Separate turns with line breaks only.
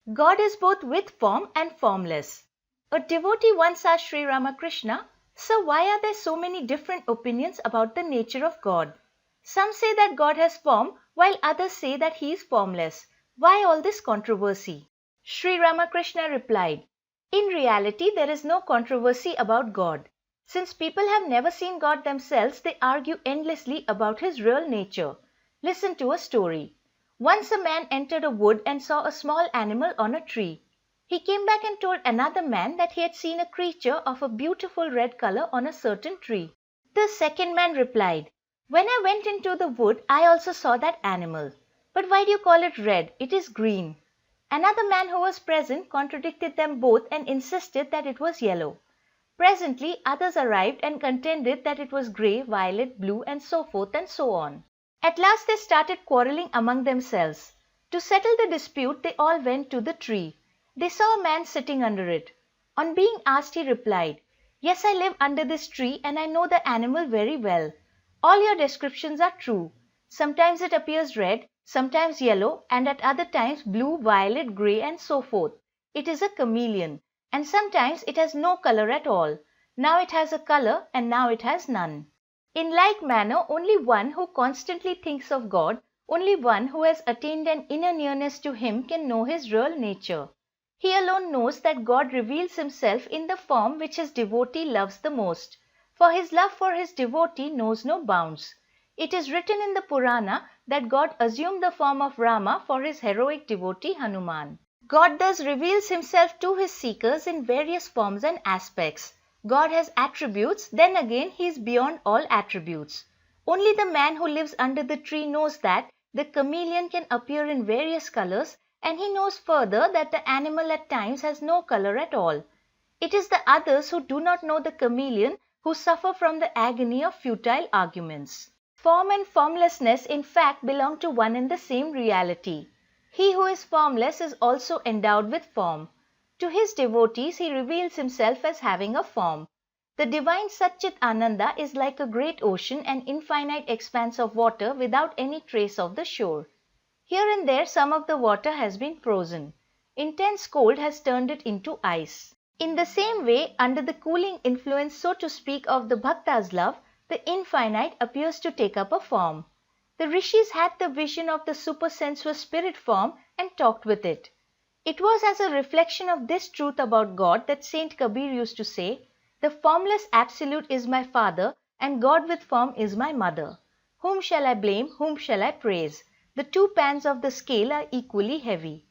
God is both with form and formless. A devotee once asked Sri Ramakrishna, "Sir, why are there so many different opinions about the nature of God? Some say that God has form, while others say that he is formless. Why all this controversy?" Sri Ramakrishna replied, "In reality, there is no controversy about God. Since people have never seen God themselves, they argue endlessly about his real nature. Listen to a story. Once a man entered a wood and saw a small animal on a tree. He came back and told another man that he had seen a creature of a beautiful red color on a certain tree. The second man replied, "When I went into the wood, I also saw that animal. But why do you call it red? It is green." Another man who was present contradicted them both and insisted that it was yellow. Presently others arrived and contended that it was grey, violet, blue, and so forth and so on. At last they started quarrelling among themselves. To settle the dispute, they all went to the tree. They saw a man sitting under it. On being asked, he replied, "Yes, I live under this tree and I know the animal very well. All your descriptions are true. Sometimes it appears red, sometimes yellow, and at other times blue, violet, grey, and so forth. It is a chameleon, and sometimes it has no color at all. Now it has a color and now it has none." In like manner, only one who constantly thinks of God, only one who has attained an inner nearness to him can know his real nature. He alone knows that God reveals himself in the form which his devotee loves the most, for his love for his devotee knows no bounds. It is written in the Purana that God assumed the form of Rama for his heroic devotee Hanuman. God thus reveals himself to his seekers in various forms and aspects. God has attributes, then again he is beyond all attributes. Only the man who lives under the tree knows that the chameleon can appear in various colors, and he knows further that the animal at times has no color at all. It is the others who do not know the chameleon who suffer from the agony of futile arguments. Form and formlessness in fact belong to one and the same reality. He who is formless is also endowed with form. To his devotees he reveals himself as having a form. The divine Satchit Ananda is like a great ocean and infinite expanse of water without any trace of the shore. Here and there some of the water has been frozen. Intense cold has turned it into ice. In the same way, under the cooling influence, so to speak, of the Bhakta's love, the infinite appears to take up a form. The rishis had the vision of the supersensuous spirit form and talked with it. It was as a reflection of this truth about God that Saint Kabir used to say, "The formless absolute is my father, and God with form is my mother. Whom shall I blame, whom shall I praise? The two pans of the scale are equally heavy."